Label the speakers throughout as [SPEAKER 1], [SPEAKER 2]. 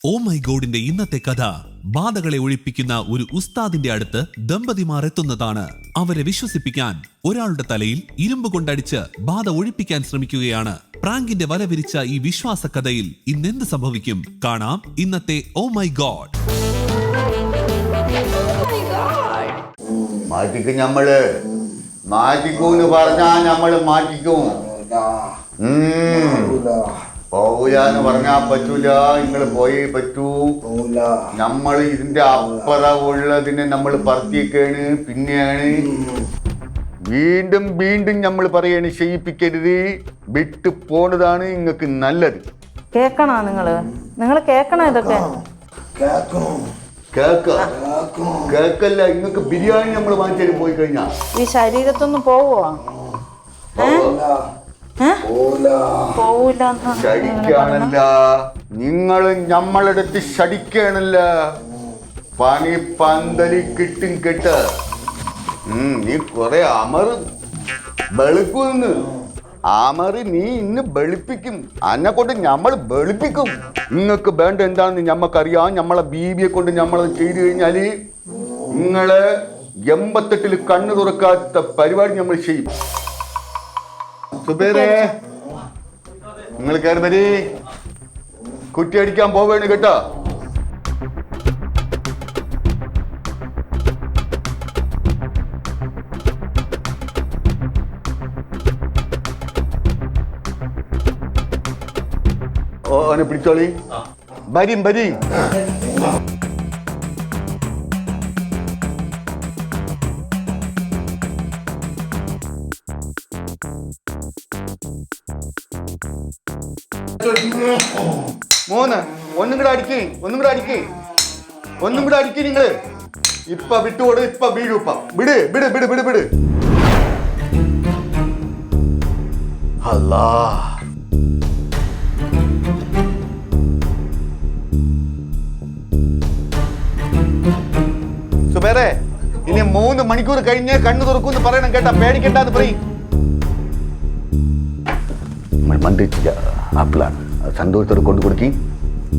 [SPEAKER 1] Oh my ഗോഡിന്റെ ഇന്നത്തെ കഥ ബാധകളെ ഒഴിപ്പിക്കുന്ന ഒരു ഉസ്താദിന്റെ അടുത്ത് ദമ്പതിമാർ എത്തുന്നതാണ്. അവരെ വിശ്വസിപ്പിക്കാൻ ഒരാളുടെ തലയിൽ ഇരുമ്പ് കൊണ്ടടിച്ച് ബാധ ഒഴിപ്പിക്കാൻ ശ്രമിക്കുകയാണ്. പ്രാങ്കിന്റെ വല വിരിച്ച ഈ വിശ്വാസ കഥയിൽ ഇന്നെന്ത് സംഭവിക്കും കാണാം ഇന്നത്തെ ഓ മൈ ഗോഡ്.
[SPEAKER 2] മാറ്റിക്കും ഞമ്മള് മാറ്റിക്കൂന്ന് പറഞ്ഞാ ഞമ്മള് മാറ്റിക്കും. പോകൂലെന്ന് പറഞ്ഞാ പറ്റൂല, നിങ്ങള് പോയേ പറ്റൂ. നമ്മൾ ഇതിന്റെ അപ്പുറം ഉള്ളതിനെ നമ്മൾ പറത്തിയേക്കാണ്. പിന്നെയാണ് വീണ്ടും വീണ്ടും നമ്മൾ പറയാണ് ചെയ്യിപ്പിക്കരുത്, വിട്ടു പോണതാണ് നിങ്ങൾക്ക് നല്ലത്.
[SPEAKER 3] കേക്കണോ നിങ്ങൾ കേക്കണോ? ഇതൊക്കെ
[SPEAKER 2] കേക്കല്ല, നിങ്ങൾക്ക് ബിരിയാണി നമ്മൾ വാങ്ങിച്ചു പോയി കഴിഞ്ഞാ
[SPEAKER 3] ഈ ശരീരത്തൊന്നും പോവോ?
[SPEAKER 2] ശടിക്കാണല്ല, നിങ്ങൾ ഞമ്മളടുത്ത് ശടിക്കാണല്ല. പണി പന്തലി കിട്ടും കെട്ട്. നീ കൊറേ അമറ് വെളുക്കുന്നു. അമറ് നീ ഇന്ന് വെളുപ്പിക്കും, അന്നെ കൊണ്ട് ഞമ്മൾ വെളുപ്പിക്കും. നിങ്ങൾക്ക് വേണ്ട എന്താണെന്ന് ഞമ്മക്കറിയാം. ഞമ്മളെ ബീബിയെ കൊണ്ട് ഞമ്മളത് ചെയ്തു കഴിഞ്ഞാല് നിങ്ങള് 88 കണ്ണു തുറക്കാത്ത പരിപാടി നമ്മൾ ചെയ്യും. സുബേരേ, നിങ്ങൾ കയറി വരി, കുറ്റി അടിക്കാൻ പോവേണ് കേട്ടോ. ഓനെ പിടിച്ചോളി. വരീം വരീം. മൂന്ന് ഒന്നും കൂടെ അടിക്ക്, ഒന്നും കൂടെ അടിക്ക്, ഒന്നും കൂടെ അടിക്ക്. നിങ്ങള് ഇപ്പൊ വിട്ടുകൊട്, ഇപ്പൊ വീഴും. ഇപ്പൊ വിട് വിട് വിട് വിട് വിട്. അല്ലാ, സുബേറെ, ഇനി 3 മണിക്കൂർ കഴിഞ്ഞ് കണ്ണു തുറക്കൂന്ന് പറയണം കേട്ടാ. പേടിക്കണ്ടെന്ന് പറയും. മന്ത്രിച്ച ആപ്പിളാണ്, സന്തോഷത്തോടെ കൊണ്ടു കൊടുക്കി.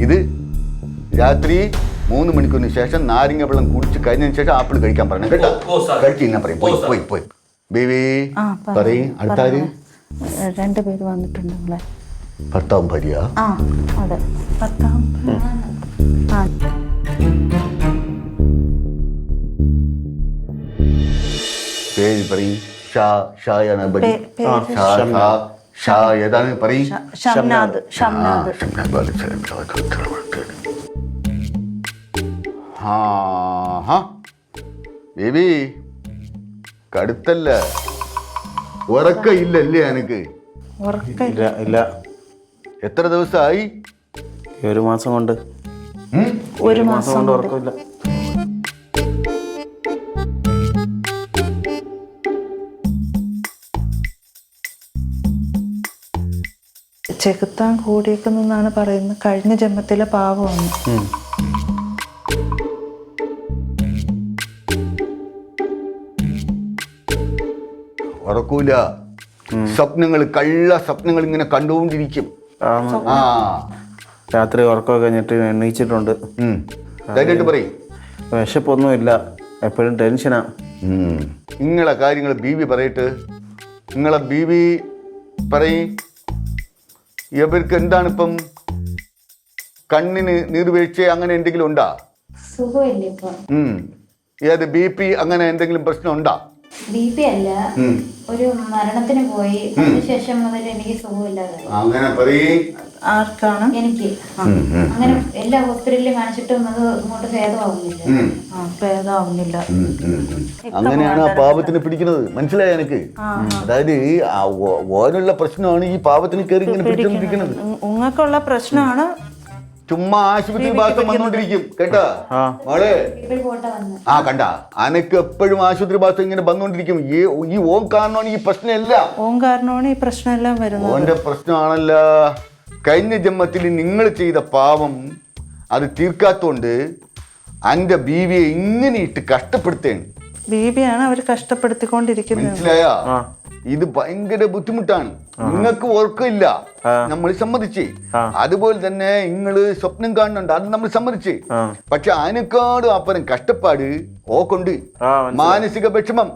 [SPEAKER 2] ഇത് രാത്രി 3 മണിക്കൂറിന് ശേഷം നാരങ്ങ വെള്ളം കുടിച്ച് കഴിഞ്ഞതിന് ശേഷം ആപ്പിൾ കഴിക്കാൻ പറഞ്ഞു കേട്ടോ. കഴിച്ച് ഇന്ന പറയും. പോയി പോയി പോയി. ബേബി പറയും. അടുത്താര്?
[SPEAKER 3] 2 പേര് വന്നിട്ടുണ്ട്.
[SPEAKER 2] ഭർത്താവും ഭാര്യ?
[SPEAKER 3] അതെ, ഭർത്താവും.
[SPEAKER 2] പേര് പറയും. ഏതാണ് പറയും? ബേബി കടുത്തല്ല, ഉറക്ക ഇല്ലല്ലേ എനക്ക്?
[SPEAKER 4] ഇല്ല.
[SPEAKER 2] എത്ര ദിവസമായി?
[SPEAKER 4] 1 മാസം കൊണ്ട്.
[SPEAKER 3] 1 മാസം കൊണ്ട്
[SPEAKER 4] ഉറക്കമില്ല.
[SPEAKER 3] ചെകുത്താൻ കൂടിയേക്കുന്നാണ് പറയുന്നത്. കഴിഞ്ഞ ജന്മത്തിലെ പാവമാണ്.
[SPEAKER 2] ഉറക്കൂല, സ്വപ്നങ്ങൾ, കള്ള സ്വപ്നങ്ങൾ ഇങ്ങനെ കണ്ടുകൊണ്ടിരിക്കും.
[SPEAKER 4] രാത്രി ഉറക്കമൊക്കെ കഴിഞ്ഞിട്ട് എണീച്ചിട്ടുണ്ട്.
[SPEAKER 2] പറയും.
[SPEAKER 4] വിശപ്പൊന്നുമില്ല, എപ്പോഴും ടെൻഷനാ.
[SPEAKER 2] നിങ്ങളെ കാര്യങ്ങൾ ബീവി പറയട്ട്. നിങ്ങളെ ബീവി പറയും. ഇവർക്ക് എന്താണ് ഇപ്പം? കണ്ണിന് നീർവീഴ്ച അങ്ങനെ എന്തെങ്കിലും ഉണ്ടാ? ഏത് BP അങ്ങനെ എന്തെങ്കിലും പ്രശ്നം ഉണ്ടാ?
[SPEAKER 5] BP അല്ല, ഒരു മരണത്തിന് പോയി, അതിനുശേഷം മുതൽ എനിക്ക് സുഖമില്ലാതെ.
[SPEAKER 2] അങ്ങനെ പറയും.
[SPEAKER 3] ആർക്കാണ്? എനിക്ക്.
[SPEAKER 5] അങ്ങനെ എല്ലാ ഹോസ്പിറ്റലിലും കാണിച്ചിട്ടും അത് ഇങ്ങോട്ട് ഭേദമാവുന്നില്ല.
[SPEAKER 2] അങ്ങനെയാണ് ആ പാപത്തിന് പിടിക്കുന്നത്. മനസ്സിലായ എനിക്ക്? അതായത് ഓനുള്ള പ്രശ്നമാണ് ഈ പാപത്തിന് കയറി ഇങ്ങനെ പിടിച്ചോണ്ടിരിക്കുന്നത്.
[SPEAKER 3] ഉങ്ങൾക്കുള്ള പ്രശ്നമാണ്.
[SPEAKER 2] ചുമ്മാ ആശുപത്രി ഭാഗം വന്നോണ്ടിരിക്കും കേട്ടാ മോളെ. കണ്ട, അനക്ക് എപ്പോഴും ആശുപത്രി ഭാഗത്ത് ഇങ്ങനെ വന്നോണ്ടിരിക്കും. ഈ ഓം കാരണമാണ് ഈ പ്രശ്നമെല്ലാം.
[SPEAKER 3] ഓം കാരണമാണ് ഈ പ്രശ്നമെല്ലാം വരുന്നത്.
[SPEAKER 2] ഓന്റെ പ്രശ്നമാണല്ല. കഴിഞ്ഞ ജന്മത്തിൽ നിങ്ങൾ ചെയ്ത പാപം അത് തീർക്കാത്തോണ്ട് അന്റെ ബീവിയെ ഇങ്ങനെ ഇട്ട് കഷ്ടപ്പെടുത്തേണ്.
[SPEAKER 3] ബീബിയാണ് അവർ കഷ്ടപ്പെടുത്തിക്കൊണ്ടിരിക്കുന്നത്.
[SPEAKER 2] മനസ്സിലായോ? ഇത് ഭയങ്കര ബുദ്ധിമുട്ടാണ്. നിങ്ങൾക്ക് ഉറക്കമില്ല, നമ്മൾ സമ്മതിച്ച്. അതുപോലെ തന്നെ നിങ്ങള് സ്വപ്നം കാണുന്നുണ്ട്, അത് നമ്മൾ സമ്മതിച്ച്. പക്ഷെ അതിനേക്കാളും അപ്പുറം കഷ്ടപ്പാട് ഓക്കുണ്ട്, മാനസിക വിഷമം.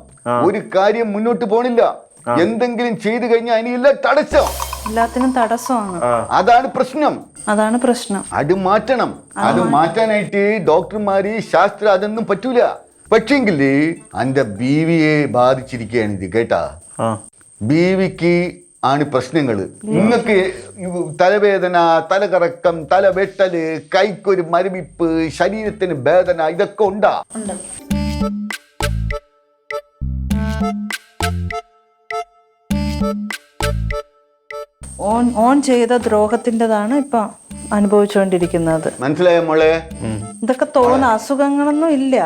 [SPEAKER 2] ഒരു കാര്യം മുന്നോട്ട് പോണില്ല, എന്തെങ്കിലും ചെയ്തു കഴിഞ്ഞാൽ അതിനെല്ലാം തടസ്സം,
[SPEAKER 3] എല്ലാത്തിനും തടസ്സമാണ്.
[SPEAKER 2] അതാണ് പ്രശ്നം.
[SPEAKER 3] അത്
[SPEAKER 2] മാറ്റണം. അത് മാറ്റാനായിട്ട് ഡോക്ടർമാര് ശാസ്ത്രം അതൊന്നും പറ്റൂല. പക്ഷെങ്കിൽ എന്റെ ബീവിയെ ബാധിച്ചിരിക്കുകയാണ് ഇത് കേട്ടാ. ബീവിക്ക് ആണ് പ്രശ്നങ്ങള്. നിങ്ങൾക്ക് തലവേദന, തലകറക്കം, തലവെട്ടല്, കൈക്കൊരു മരവിപ്പ്, ശരീരത്തിന് വേദന, ഇതൊക്കെ ഉണ്ടാ?
[SPEAKER 3] ഓൺ ചെയ്ത ദ്രോഹത്തിൻ്റെതാണ് ഇപ്പൊ അനുഭവിച്ചുകൊണ്ടിരിക്കുന്നത്.
[SPEAKER 2] മനസ്സിലായോ മോളെ?
[SPEAKER 3] ഇതൊക്കെ അസുഖങ്ങളൊന്നും ഇല്ല,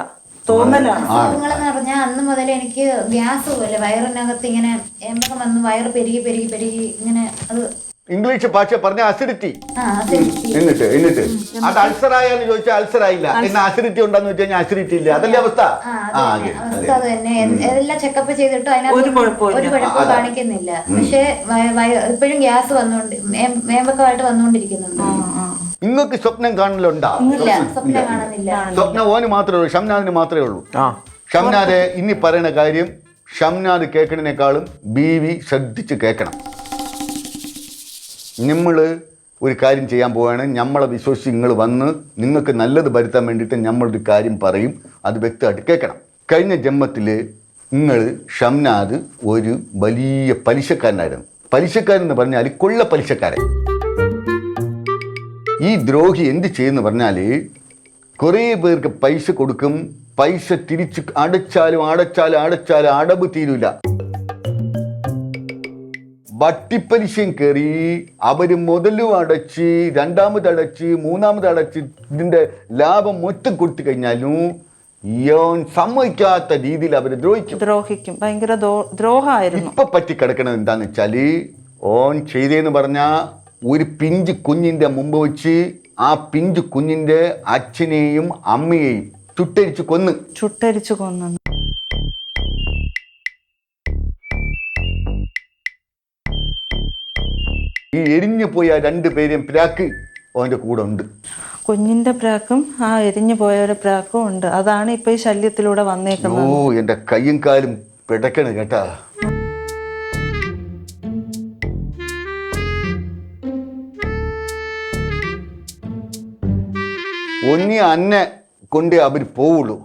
[SPEAKER 3] തോന്നലാണ്.
[SPEAKER 5] അസുഖങ്ങളെന്ന് പറഞ്ഞാൽ അന്ന് മുതൽ എനിക്ക് ഗ്യാസ് പോലെ വയറിനകത്ത് ഇങ്ങനെ എമ്പക്കം വന്ന് വയറ് പെരുകി പെരുകി പെരുകി ഇങ്ങനെ. അത്
[SPEAKER 2] ഇംഗ്ലീഷ് ഭാഷ പറഞ്ഞ അസിഡിറ്റി. എന്നിട്ട് അത് അൾസർ ആയെന്ന് ചോദിച്ചാൽ അൾസർ ആയില്ല, എന്നാ അസിഡിറ്റി ഉണ്ടെന്ന് വെച്ച് കഴിഞ്ഞാൽ അസിഡിറ്റി ഇല്ല. അതല്ലേ അവസ്ഥ?
[SPEAKER 5] അവസ്ഥ അത് തന്നെ. എല്ലാം ചെക്കപ്പ് ചെയ്തിട്ട് അതിനകത്ത് ഒരു കുഴപ്പവും കാണിക്കുന്നില്ല. പക്ഷെ ഇപ്പോഴും ഗ്യാസ് വന്നോണ്ട് മേമ്പക്കമായിട്ട് വന്നോണ്ടിരിക്കുന്നുണ്ട്.
[SPEAKER 2] നിങ്ങൾക്ക് സ്വപ്നം കാണലുണ്ടോ?
[SPEAKER 5] സ്വപ്നം കാണുന്നില്ല.
[SPEAKER 2] സ്വപ്നം ഓന് മാത്രമേ ഉള്ളൂ, ഷംനാദിന് മാത്രമേ ഉള്ളൂ. ഷംനാദ് ഇനി പറയുന്ന കാര്യം ഷംനാദ് കേൾക്കണേക്കാളും ബീവി ശ്രദ്ധിച്ച് കേൾക്കണം. നമ്മൾ ഒരു കാര്യം ചെയ്യാൻ പോവുകയാണ്. നമ്മളെ വിശ്വസിച്ച് നിങ്ങൾ വന്ന് നിങ്ങൾക്ക് നല്ലത് വരുത്താൻ വേണ്ടിയിട്ട് നമ്മളൊരു കാര്യം പറയും, അത് വ്യക്തമായിട്ട് കേൾക്കണം. കഴിഞ്ഞ ജന്മത്തിൽ നിങ്ങൾ ഷംനാദ് ഒരു വലിയ പലിശക്കാരനായിരുന്നു. പലിശക്കാരെന്ന് പറഞ്ഞാൽ കൊള്ള പലിശക്കാരൻ. ഈ ദ്രോഹി എന്ത് ചെയ്യുമെന്ന് പറഞ്ഞാൽ കുറേ പേർക്ക് പൈസ കൊടുക്കും, പൈസ തിരിച്ച് അടച്ചാലും അടവ് തീരൂല. വട്ടിപ്പലിശയും കയറി അവര് മുതലും അടച്ച്, രണ്ടാമത് അടച്ച്, മൂന്നാമത് അടച്ച്, ഇതിന്റെ ലാഭം മൊത്തം കൊടുത്തു കഴിഞ്ഞാലും ഇയോൻ സമ്മതിക്കാത്ത രീതിയിൽ അവര് ദ്രോഹിക്കും.
[SPEAKER 3] ഭയങ്കര ദ്രോഹമായിരുന്നു.
[SPEAKER 2] ഇപ്പൊ പറ്റി കിടക്കണത് എന്താന്ന് വെച്ചാല്, ഓൻ ചെയ്തേന്ന് പറഞ്ഞ ഒരു പിഞ്ച് കുഞ്ഞിന്റെ മുമ്പ് വെച്ച് ആ പിഞ്ചു കുഞ്ഞിന്റെ അച്ഛനെയും അമ്മയെയും ചുട്ടരിച്ചു കൊന്നു. ഈ എരിഞ്ഞു പോയ രണ്ടുപേരെയും പ്രാക്ക് ഓന്റെ കൂടെ ഉണ്ട്.
[SPEAKER 3] കുഞ്ഞിന്റെ പ്രാക്കും ആ എരിഞ്ഞു പോയവരുടെ പ്രാക്കും ഉണ്ട്. അതാണ് ഇപ്പൊ ഈ ശല്യത്തിലൂടെ വന്നേക്കുന്നത്.
[SPEAKER 2] ഓ, എന്റെ കയ്യും കാലും പിടക്കണ് കേട്ടാ. ഒന്നി അന്നെ കൊണ്ടേ അവർ പോവുള്ളൂ,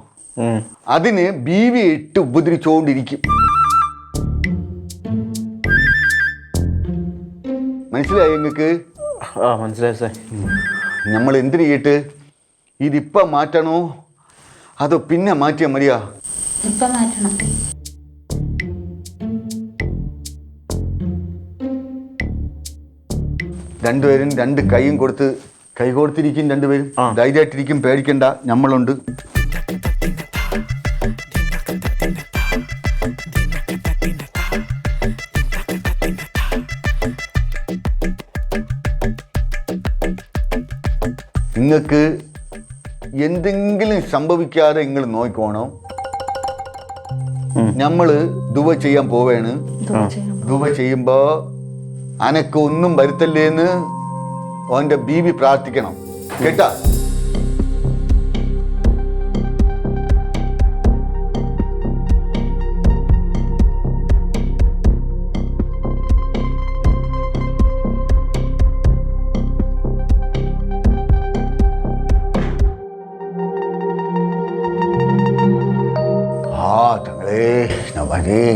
[SPEAKER 2] അതിന് ബീവി ഇട്ട് ഉപദ്രവിച്ചുകൊണ്ടിരിക്കും. മനസ്സിലായി നിങ്ങൾക്ക്?
[SPEAKER 4] മനസ്സിലായി സാർ.
[SPEAKER 2] നമ്മൾ എന്തിനു ചെയ്തിട്ട് ഇതിപ്പ മാറ്റണോ അതോ പിന്നെ മാറ്റിയാ മതിയാ?
[SPEAKER 5] ഇപ്പൊ മാറ്റണം.
[SPEAKER 2] രണ്ടുപേരും രണ്ട് കൈയും കൊടുത്ത് കൈ കൊടുത്തിരിക്കും. രണ്ടുപേരും ധൈര്യമായിട്ടിരിക്കും, പേടിക്കണ്ട, നമ്മളുണ്ട്. നിങ്ങൾക്ക് എന്തെങ്കിലും സംഭവിക്കാതെ നിങ്ങൾ നോക്കിക്കോണം. നമ്മള് ദുവ ചെയ്യാൻ പോവേണ്. ദുവ ചെയ്യുമ്പോ അനക്ക് ഒന്നും വരുത്തല്ലേന്ന് ഓന്റെ ബീവി പ്രാർത്ഥിക്കണം കേട്ടാ.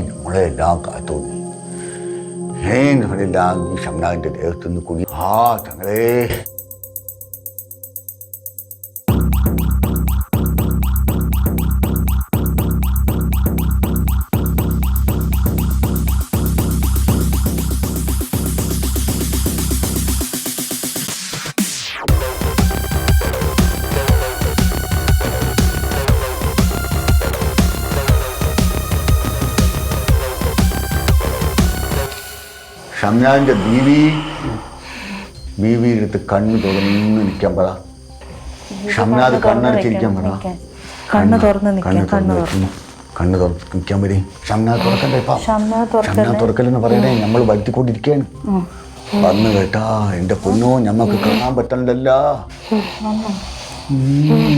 [SPEAKER 2] നമ്മളെല്ലാം കാത്തു നമ്മളെല്ലാം ഈ ഷംനാദിന്റെ ദേഹത്തുനിന്ന് കുടി. തങ്ങളെ ഷംനാദിന്റെ ബീവിയുടെ അടുത്ത് കണ്ണ് തുറന്ന് നിൽക്കാൻ പറ. ഷംനാദ് കണ്ണടച്ചിരിക്കാൻ പറ.
[SPEAKER 3] കണ്ണ് തുറന്ന്
[SPEAKER 2] കണ്ണ് തുറക്കാൻ വരും. ഷംനാ തുറക്കണ്ടേ ഇപ്പം?
[SPEAKER 3] ഷംനാ
[SPEAKER 2] ഷംനാ തുറക്കലെന്ന് പറയണേ, നമ്മൾ വരുത്തിക്കൊണ്ടിരിക്കുകയാണ്. വന്ന് കേട്ടാ എൻ്റെ പൊന്നോ, ഞമ്മക്ക് കാണാൻ പറ്റണ്ടല്ല.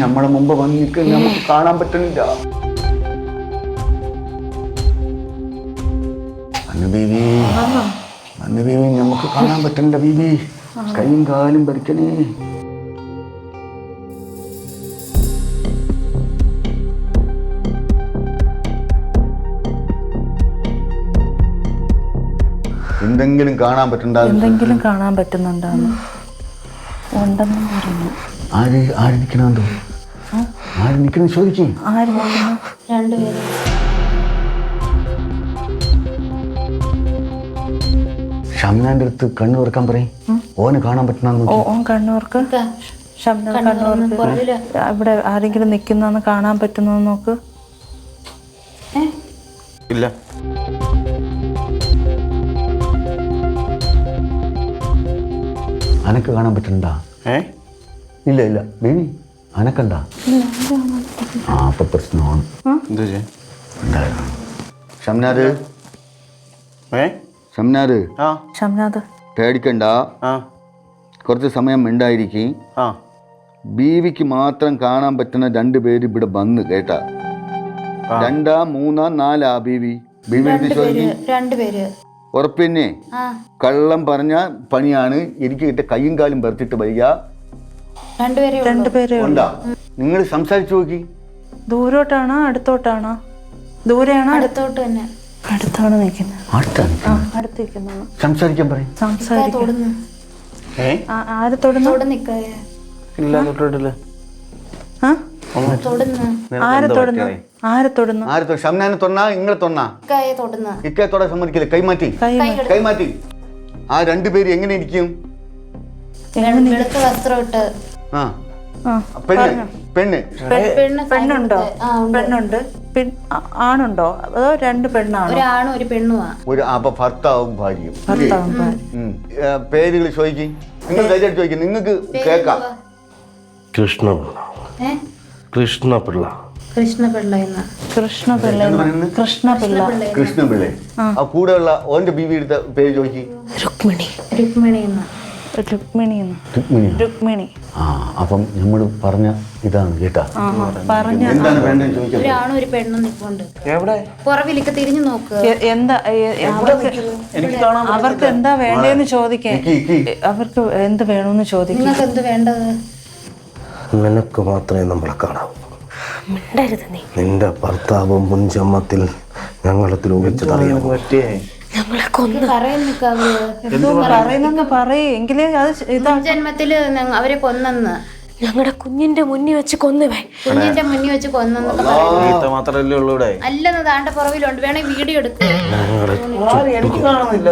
[SPEAKER 2] നമ്മളെ മുമ്പ് വന്നിരിക്കാൻ നമുക്ക് കാണാൻ പറ്റണില്ല. അന്ന് ബീവി, അന്ന് ബീവി നമുക്ക് കാണാൻ പറ്റണില്ല ബീവി. കൈയും കാലും ഭരിക്കണേ. എന്തെങ്കിലും കാണാൻ പറ്റണ്ട?
[SPEAKER 3] എന്തെങ്കിലും കാണാൻ പറ്റുന്നുണ്ടാന്ന് ഉണ്ടെന്നും പറഞ്ഞു.
[SPEAKER 2] ആര് നിൽക്കണോ? ആര് നിൽക്കണം ചോദിക്കും.
[SPEAKER 3] ആര് നിൽക്കുന്നു?
[SPEAKER 5] രണ്ടുപേരും.
[SPEAKER 2] ഷംനാന്റെ അടുത്ത് കണ്ണു തുറക്കാൻ പറയും. ഓന് കാണാൻ പറ്റണമെന്ന്.
[SPEAKER 3] ഓൻ കണ്ണൂർക്ക്, ഷംന കണ്ണൂർക്ക്. ഇവിടെ ആരെങ്കിലും നിൽക്കുന്നെന്ന് കാണാൻ പറ്റുന്നോ നോക്ക്.
[SPEAKER 4] ഇല്ല.
[SPEAKER 2] അനക്ക് കാണാൻ പറ്റണ്ട? ഇല്ല ഇല്ല ബേബി, അനക്കണ്ട. ആ അപ്പൊ പ്രശ്നമാണ്. ഷംനാദ്, ഷംനാദ്,
[SPEAKER 3] ഷംനാദ്
[SPEAKER 2] പേടിക്കണ്ട. കുറച്ച് സമയം ഉണ്ടായിരിക്കും. ബീവിക്ക് മാത്രം കാണാൻ പറ്റുന്ന 2 പേര് ഇവിടെ വന്ന് കേട്ടാ. 2, 3, 4 ബീവി. ബീവി
[SPEAKER 5] രണ്ടുപേര്.
[SPEAKER 2] ഉറപ്പിന്നെ? കള്ളം പറഞ്ഞ പണിയാണ്. എനിക്ക് കിട്ടിയ കയ്യും കാലും പറിച്ചിട്ട് വരിക.
[SPEAKER 3] രണ്ടുപേരെ
[SPEAKER 2] ഉണ്ടാ. നിങ്ങൾ സംസാരിച്ചു നോക്കി.
[SPEAKER 3] ദൂരോട്ടാണോ അടുത്തോട്ടാണോ? ദൂരെയാണോ?
[SPEAKER 5] അടുത്തോട്ട് തന്നെ.
[SPEAKER 3] അടുത്താണ് നിൽക്കുന്നത്. അടുത്ത് നിൽക്കുന്നത്.
[SPEAKER 2] സംസാരിക്കാൻ പറയും.
[SPEAKER 5] തൊടുന്നു.
[SPEAKER 3] ആര് തൊടുന്നു?
[SPEAKER 4] ഇല്ല, തൊട്ടിട്ടില്ല.
[SPEAKER 5] തൊടുന്നു.
[SPEAKER 3] ആര് തൊടുന്നു? ആര് തൊടുന്നു?
[SPEAKER 2] ഷംനാനെ തൊണ്ണാ ഇങ്ങളെ തൊണ്ണാ? ഇക്കയെ തൊടാൻ സമ്മതിക്കില്ല. കൈമാറ്റി, കൈമാറ്റി. ആ 2 പേര് എങ്ങനെ ഇരിക്കും?
[SPEAKER 5] വെളുത്ത വസ്ത്രം ഇട്ട്.
[SPEAKER 2] പെണ്ണ്
[SPEAKER 3] പെണ്ണുണ്ടോ? പെണ്ണുണ്ട്. ആണുണ്ടോ? അതോ 2 പെണ്ണാണോ?
[SPEAKER 5] ഒരാണും ഒരു പെണ്ണുമാ.
[SPEAKER 2] അപ്പൊ ഭർത്താവും ഭാര്യയും. പേരുകൾ ചോദിക്കും. നിങ്ങൾ ധൈര്യമായിട്ട് ചോദിക്കും. നിങ്ങൾക്ക് കേൾക്കാം.
[SPEAKER 4] കൃഷ്ണപിള്ള. കൃഷ്ണപിള്ള.
[SPEAKER 5] കൃഷ്ണപിള്ള.
[SPEAKER 3] കൃഷ്ണപിള്ള.
[SPEAKER 2] കൃഷ്ണപിള്ള. ആ കൂടെയുള്ള ഓന്റെ ബീവി എടുത്ത പേര് ചോദിക്കും.
[SPEAKER 3] രുക്മിണി. രുക്മിണി.
[SPEAKER 2] ആ അപ്പം നമ്മൾ പറഞ്ഞ ഇതാണ് കേട്ടാ. എന്താണ് വേണ്ടതെന്ന് ചോദിക്കാം.
[SPEAKER 5] ഒരാണും ഒരു പെണ്ണും നിൽപ്പുണ്ട്.
[SPEAKER 4] എവിടെ?
[SPEAKER 5] പുറവിലേക്ക് തിരിഞ്ഞു നോക്ക്.
[SPEAKER 3] എന്താ അവർക്ക് എന്താ വേണ്ടതെന്ന് ചോദിക്കേ. അവർക്ക് എന്ത് വേണമെന്ന് ചോദിക്കും.
[SPEAKER 5] നിങ്ങൾക്ക് എന്ത് വേണ്ടത്?
[SPEAKER 4] നിനക്ക് മാത്രമേ നമ്മളെ കാണാവൂ. നിന്റെ ഭർത്താവ് മുൻ ജന്മത്തിൽ ഞങ്ങളെ ദ്രോഹിച്ചതറിയാൻ പറ്റിയേ.
[SPEAKER 3] പറയുന്നെന്ന് പറയേ. എങ്കിലേ അത്
[SPEAKER 5] ജന്മത്തില് അവരെ കൊന്നെന്ന്.
[SPEAKER 6] ഞങ്ങളുടെ കുഞ്ഞിന്റെ മുന്നിൽ വെച്ച് കൊന്നുവേ.
[SPEAKER 5] കുഞ്ഞിന്റെ മുന്നിൽ വെച്ച് കൊന്നെന്നൊക്കെ
[SPEAKER 4] മാത്രല്ലേ ഉള്ളൂ ഇവിടെ.
[SPEAKER 5] അല്ലെന്ന് താണ്ട പുറവിലുണ്ട്. വേണേ വീഡിയോ എടുക്കുക.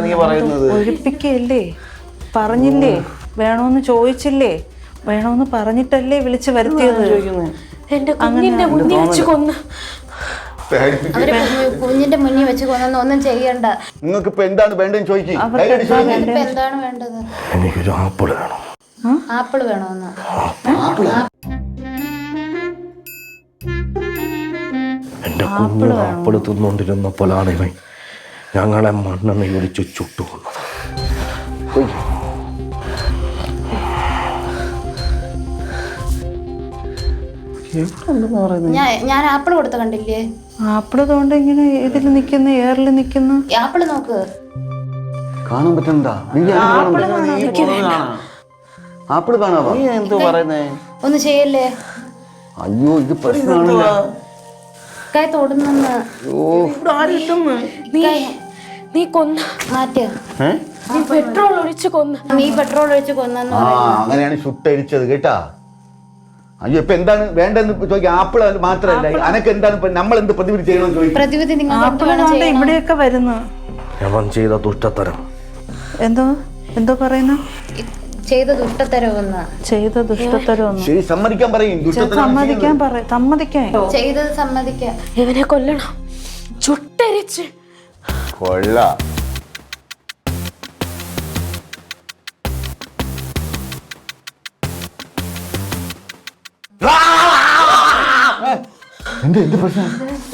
[SPEAKER 4] നീ പറയുന്നത്
[SPEAKER 3] ഒഴിപ്പിക്കല്ലേ? പറഞ്ഞില്ലേ? വേണോന്ന് ചോദിച്ചില്ലേ? വേണോന്ന് പറഞ്ഞിട്ടല്ലേ വിളിച്ചു വരുത്തിയത്?
[SPEAKER 6] എന്റെ കുഞ്ഞിന്റെ മുന്നിൽ വെച്ച് കൊന്ന്.
[SPEAKER 5] അവരെ കുഞ്ഞിന്റെ മുന്നിൽ വെച്ച് കൊന്നൊന്നും ഒന്നും ചെയ്യണ്ട.
[SPEAKER 2] നിങ്ങൾക്ക് ഇപ്പൊ എന്താണ് വേണ്ടതെന്ന് ചോദിക്കും.
[SPEAKER 5] എന്താണ് വേണ്ടത്?
[SPEAKER 4] എനിക്കൊരു ആപ്പിൾ വേണം.
[SPEAKER 5] ആപ്പിൾ വേണമെന്ന്.
[SPEAKER 4] എന്റെ കുഞ്ഞ് ആപ്പിൾ തിന്നുകൊണ്ടിരുന്നപ്പോഴാണ് ഇവൻ ഞങ്ങളെ മണ്ണെണ്ണ ഒഴിച്ച് ചുട്ടുകൊന്നത്.
[SPEAKER 5] ഞാൻ ആപ്പിൾ കൊടുത്ത കണ്ടില്ലേ?
[SPEAKER 3] ആപ്പിള് കൊണ്ട് ഇങ്ങനെ ഇതിൽ നിൽക്കുന്നു, എയറിൽ നിൽക്കുന്നു.
[SPEAKER 5] ആപ്പിൾ നോക്ക്.
[SPEAKER 2] കാണാൻ പറ്റണ്ടാ? ആപ്പിള് കാണാവാ?
[SPEAKER 4] എന്തോ പറയുന്നേ?
[SPEAKER 5] ഒന്ന് ചെയ്യല്ലേ?
[SPEAKER 2] അയ്യോ ഇത് പ്രശ്നമാണല്ലോ.
[SPEAKER 5] കൈ തൊടുന്നെന്ന്.
[SPEAKER 6] നീ കൊന്ന
[SPEAKER 5] മാറ്റ്.
[SPEAKER 6] നീ പെട്രോൾ ഒഴിച്ച് കൊന്ന്.
[SPEAKER 5] നീ പെട്രോൾ ഒഴിച്ച് കൊന്നെന്ന്.
[SPEAKER 2] അങ്ങനെയാണ് ചുട്ടരിച്ചത് കേട്ടാ. അയ്യോ ഇപ്പൊ എന്താണ് വേണ്ടെന്ന് ചോദിക്കാം. ആപ്പിൾ മാത്രല്ല, അനക്ക് എന്താണ് ഇപ്പൊ നമ്മൾ എന്ത് പ്രതിവിധി ചെയ്യണമെന്ന് ചോദിക്കും.
[SPEAKER 5] പ്രതിവിധി
[SPEAKER 3] നിങ്ങൾ ഇവിടെയൊക്കെ വരുന്നു.
[SPEAKER 4] അവൻ ചെയ്ത ദുഷ്ടത്തരം.
[SPEAKER 3] എന്തോ പറയുന്നു?
[SPEAKER 5] ചെയ്ത ദുഷ്ടത്തരവെന്ന്.
[SPEAKER 3] ചെയ്ത ദുഷ്ടത്തരവെന്ന്.
[SPEAKER 2] ശരി സമ്മതിക്കാൻ പറയും.
[SPEAKER 3] സമ്മതിക്കാൻ
[SPEAKER 5] ചെയ്തത് സമ്മതിക്കാം.
[SPEAKER 6] ഇവനെ കൊല്ലണം, ചുട്ടരിച്ച്
[SPEAKER 2] കൊള്ള. എന്ത് പ്രശ്നം?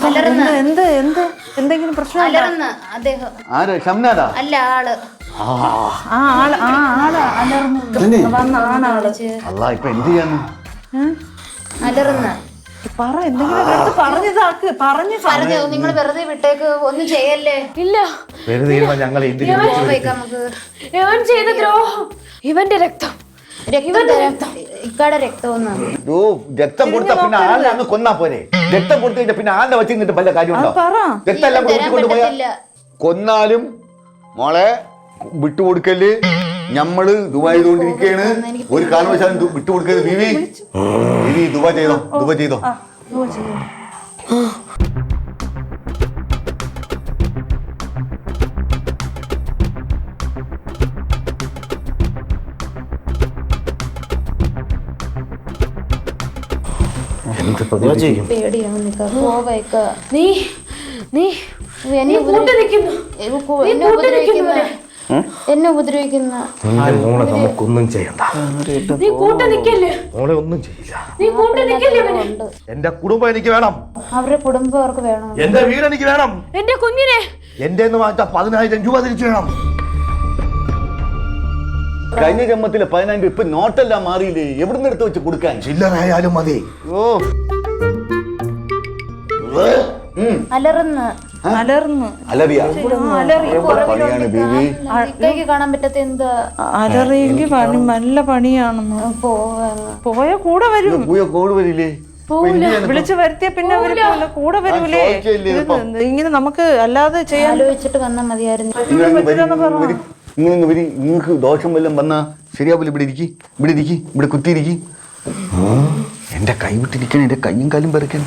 [SPEAKER 3] എന്ത് എന്ത് എന്തെങ്കിലും പ്രശ്നം
[SPEAKER 5] അലർന്ന് അദ്ദേഹം
[SPEAKER 2] ആര് ഷംനാദാ?
[SPEAKER 5] അല്ല ആള്
[SPEAKER 3] ആള് അലർന്നു വന്ന ആണാള്.
[SPEAKER 2] അല്ല ഇപ്പൊ എന്ത് ചെയ്യാന്ന്?
[SPEAKER 5] അലർന്ന്
[SPEAKER 3] പറ എന്തെങ്കിലും എടുത്ത് പറഞ്ഞതാക്ക്
[SPEAKER 5] പറഞ്ഞു നിങ്ങൾ വെറുതെ വിട്ടേക്ക് ഒന്നും ചെയ്യല്ലേ.
[SPEAKER 6] ഇല്ല,
[SPEAKER 4] വെറുതെ ഇരുന്നാ ഞങ്ങൾ എന്തിനു
[SPEAKER 5] പോയേക്കാം നമുക്ക്.
[SPEAKER 6] ഇവൻ ചെയ്ത ദ്രോഹം, ഇവന്റെ രക്തം,
[SPEAKER 5] ഇക്കാടെ രക്തം
[SPEAKER 2] രക്തം കൊടുത്ത പിന്നെ ആളിനെ അങ്ങ് കൊന്നാ പോരെ? രക്തം കൊടുത്തു കഴിഞ്ഞാൽ പിന്നെ ആളിനെ വെച്ച് നിന്നിട്ട് വല്ല കാര്യമുണ്ടോ? രക്തം എല്ലാം കൂട്ടിക്കൊണ്ട് പോയാ കൊന്നാലും മോളെ വിട്ടുകൊടുക്കല്. ഞമ്മള് ദുബായ് ചെയ്തോണ്ടിരിക്കയാണ്. ഒരു കാരണവശാലും വിട്ടുകൊടുക്കരുത്. ബീവി ദുബായ് ചെയ്തോ.
[SPEAKER 4] എന്ത് പ്രതിഭ ചെയ്യും?
[SPEAKER 5] പേടിയാണ് പോവേക്ക.
[SPEAKER 6] നീ നീ
[SPEAKER 5] എന്നെ
[SPEAKER 6] കൂട്ടുനിൽക്കുന്നു.
[SPEAKER 5] എന്നെ ഉപദ്രവിക്കുന്ന
[SPEAKER 4] മോളെ നമുക്കൊന്നും ചെയ്യണ്ട.
[SPEAKER 6] നീ കൂട്ടു നിൽക്കല്ലേ,
[SPEAKER 4] മോളെ ഒന്നും ചെയ്യില്ല.
[SPEAKER 6] നീ കൂട്ടു നിൽക്കല്ലേ.
[SPEAKER 4] എന്റെ കുടുംബം എനിക്ക് വേണം,
[SPEAKER 5] അവരുടെ കുടുംബം അവർക്ക് വേണം,
[SPEAKER 4] എന്റെ വീട് എനിക്ക് വേണം,
[SPEAKER 6] എന്റെ കുഞ്ഞിനെ
[SPEAKER 4] എന്റെ മാറ്റാ 10,000 രൂപ തിരിച്ചു വേണം.
[SPEAKER 2] കഴിഞ്ഞ ജന്മത്തിലെ 10,000 ഇപ്പൊ നോട്ടെല്ലാം മാറിയില്ലേ? എവിടുന്ന് എടുത്ത് വെച്ച് കൊടുക്കാൻ?
[SPEAKER 4] ചില്ലറയായാലും മതി.
[SPEAKER 5] അലർന്ന്
[SPEAKER 2] അലറിയാ പണിയാണ് ബീവി.
[SPEAKER 5] ഇക്കയ്ക്ക് കാണാൻ പറ്റാത്ത എന്താ
[SPEAKER 3] അലറിയെങ്കിൽ പണി നല്ല പണിയാണെന്ന്. പോയ കൂടെ വരും.
[SPEAKER 2] കോട് വരില്ലേ?
[SPEAKER 3] വിളിച്ചു വരുത്തിയ പിന്നെ അവര് കൂടെ വരൂലേ? ഇങ്ങനെ നമുക്ക് അല്ലാതെ ചെയ്യാൻ
[SPEAKER 5] ആലോചിച്ചിട്ട് വന്നാൽ മതിയായിരുന്നു.
[SPEAKER 2] നിങ്ങൾക്ക് ദോഷം വല്ലതും വന്നാ ശരിയാവില്ല. ഇവിടെ കുത്തിയിരിക്കി. എന്റെ കൈ വിട്ടിരിക്കണം, എന്റെ കയ്യും കാലും പറിക്കാൻ.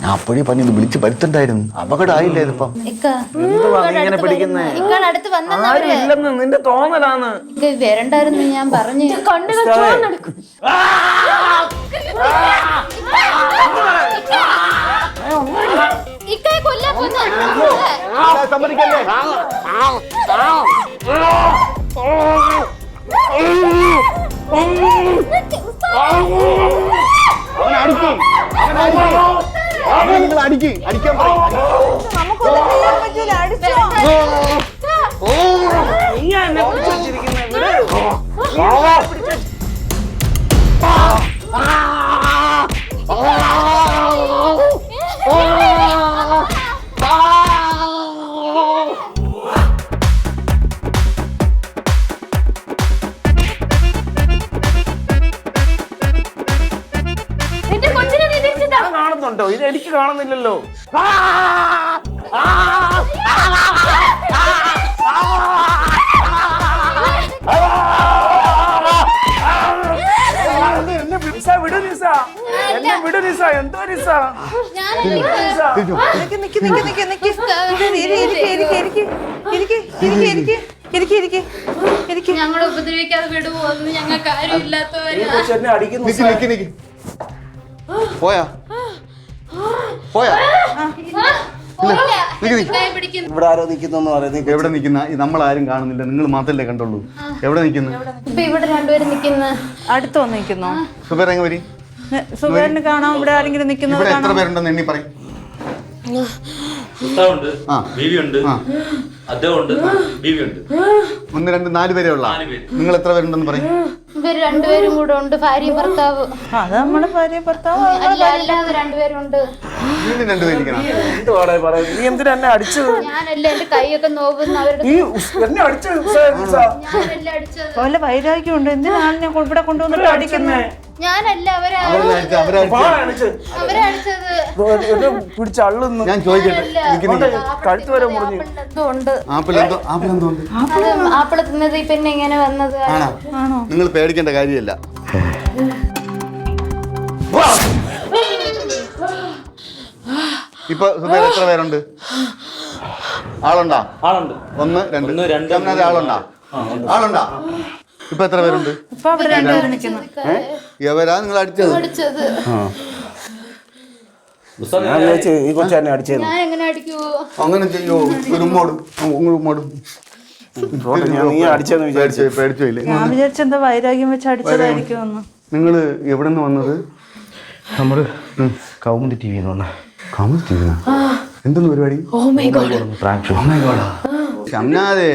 [SPEAKER 2] ഞാൻ അപ്പോഴേ പറഞ്ഞത് വിളിച്ച് വരുത്തണ്ടായിരുന്നു. അപകടമായില്ലേ ഇതിപ്പം?
[SPEAKER 4] നിന്റെ തോന്നലാണ്.
[SPEAKER 5] വരണ്ടായിരുന്നു ഞാൻ പറഞ്ഞു.
[SPEAKER 2] സമ്മതിക്കല്ലേ? നിങ്ങൾ അടിക്കാൻ പറയും.
[SPEAKER 4] കാണുന്നുണ്ടോ? ഇത് എനിക്ക് കാണുന്നില്ലല്ലോ.
[SPEAKER 5] ഞങ്ങളെ ഉപദ്രവിക്കാതെ വിടുവോ? ഒന്നും ഞങ്ങൾക്ക് ആരും ഇല്ലാത്തവരാ.
[SPEAKER 2] പോയാ
[SPEAKER 7] ഇവിടെ ആരോ നിൽക്കുന്നു പറയുന്നത്.
[SPEAKER 2] എവിടെ നിൽക്കുന്ന? നമ്മളാരും കാണുന്നില്ല, നിങ്ങൾ മാത്രല്ലേ കണ്ടുള്ളൂ. എവിടെ നിൽക്കുന്നു?
[SPEAKER 5] ഇപ്പൊ ഇവിടെ രണ്ടുപേരും നിൽക്കുന്ന
[SPEAKER 3] അടുത്ത് വന്ന് നിൽക്കുന്നു.
[SPEAKER 2] സുബേർ എങ്ങ വരി.
[SPEAKER 3] സുബേറിന് കാണാം. ഇവിടെ ആരെങ്കിലും നിൽക്കുന്നത്
[SPEAKER 2] ഇവിടെ എത്ര പേരുണ്ടെന്ന് എണ്ണി പറയും. ഒന്ന് രണ്ട് 4 പേരേ ഉള്ള. നിങ്ങൾ എത്ര പേരുണ്ടെന്ന് പറയും.
[SPEAKER 5] ഇവര് രണ്ടുപേരും കൂടെ ഉണ്ട്, ഭാര്യയും ഭർത്താവ്.
[SPEAKER 3] അത് നമ്മള് ഭാര്യ ഭർത്താവ്
[SPEAKER 5] അല്ലാതെ രണ്ടുപേരുണ്ട്.
[SPEAKER 2] വീണ്ടും 2 പേരിക്കണം.
[SPEAKER 4] നീ എന്തിനാ എന്നെ അടിച്ചത്?
[SPEAKER 5] ഞാനല്ല, എന്റെ കൈയൊക്കെ നോവുന്ന അവരുടെ.
[SPEAKER 4] എന്നെ അടിച്ചത്
[SPEAKER 5] ഞാനല്ല അടിച്ചത്.
[SPEAKER 3] വല്ല വൈരാഗ്യം ഉണ്ട്. എന്തിനാണ് ഇവിടെ കൊണ്ടുവന്നിട്ട് അടിക്കുന്നത്?
[SPEAKER 5] ഞാനല്ല, അവരാ അടിച്ചത്.
[SPEAKER 4] പിടിച്ചള്ളുന്നു.
[SPEAKER 2] ഞാൻ ചോദിക്കട്ടെ,
[SPEAKER 4] കഴുത്ത് വരെ മുറിഞ്ഞു.
[SPEAKER 5] ആപ്പിള് തിന്നത് പിന്നെ ഇങ്ങനെ വന്നത്.
[SPEAKER 2] ആണോ? നിങ്ങൾ പേടിക്കേണ്ട കാര്യമില്ല. ഇപ്പൊ എത്ര പേരുണ്ട്? ആളുണ്ടാ? 1 2 ആളുണ്ടാ? ഇപ്പൊ എത്ര പേരുണ്ട്? എവരാ നിങ്ങൾ അടിച്ചത്?
[SPEAKER 7] ഈ കൊച്ചാനെ അടിച്ചത്.
[SPEAKER 5] ഞാൻ എങ്ങനെ അടിക്കുവോ?
[SPEAKER 2] അങ്ങനെ ചെയ്യോ? ഒരു ഉമ്മോടും
[SPEAKER 7] നീ അടിച്ചെന്ന്
[SPEAKER 2] പേടിച്ചില്ലേ?
[SPEAKER 3] ഞാൻ വിചാരിച്ചെന്താ വൈരാഗ്യം വെച്ച് അടിച്ചതായിരിക്കും.
[SPEAKER 2] നിങ്ങൾ എവിടെ നിന്ന് വന്നത്?
[SPEAKER 4] നമ്മള് കൗമുദി TV വന്ന.
[SPEAKER 2] എന്തൊന്നും പരിപാടി?
[SPEAKER 6] ഓ മൈ ഗോഡ്
[SPEAKER 2] ഷംനാദേ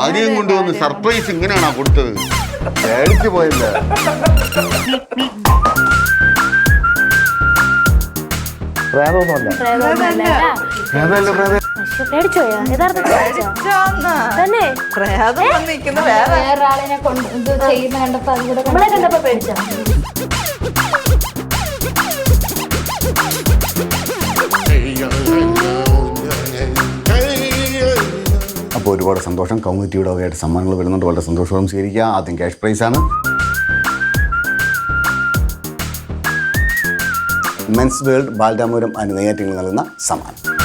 [SPEAKER 2] ആദ്യം കൊണ്ടുവന്ന് സർപ്രൈസ് ഇങ്ങനെയാണോ കൊടുത്തത്? പേടിച്ചു പോയില്ല.
[SPEAKER 7] പ്രേതമൊന്നുമല്ല.
[SPEAKER 6] പേടിച്ചോയാ യഥാർത്ഥത്തിൽ തന്നെ
[SPEAKER 3] പ്രേതം വന്നിരിക്കുന്നു വേറെ
[SPEAKER 5] വേറൊരാളിനെ കൊണ്ട് ഇത് ചെയ്യുന്ന കണ്ടപ്പോ അത് കൂടെ
[SPEAKER 6] നമ്മളെ കണ്ടപ്പോ പേടിച്ച
[SPEAKER 2] അപ്പോൾ ഒരുപാട് സന്തോഷം. കമ്മ്യൂണിറ്റിയുടെ വകയായിട്ട് സമ്മാനങ്ങൾ വരുന്നുണ്ട്. വളരെ സന്തോഷവും സ്വീകരിക്കുക. ആദ്യം ക്യാഷ് പ്രൈസാണ്. മെൻസ് വേൾഡ് ബാലരാമപുരം നെയ്യാറ്റിങ്ങൾ നൽകുന്ന സമ്മാനം.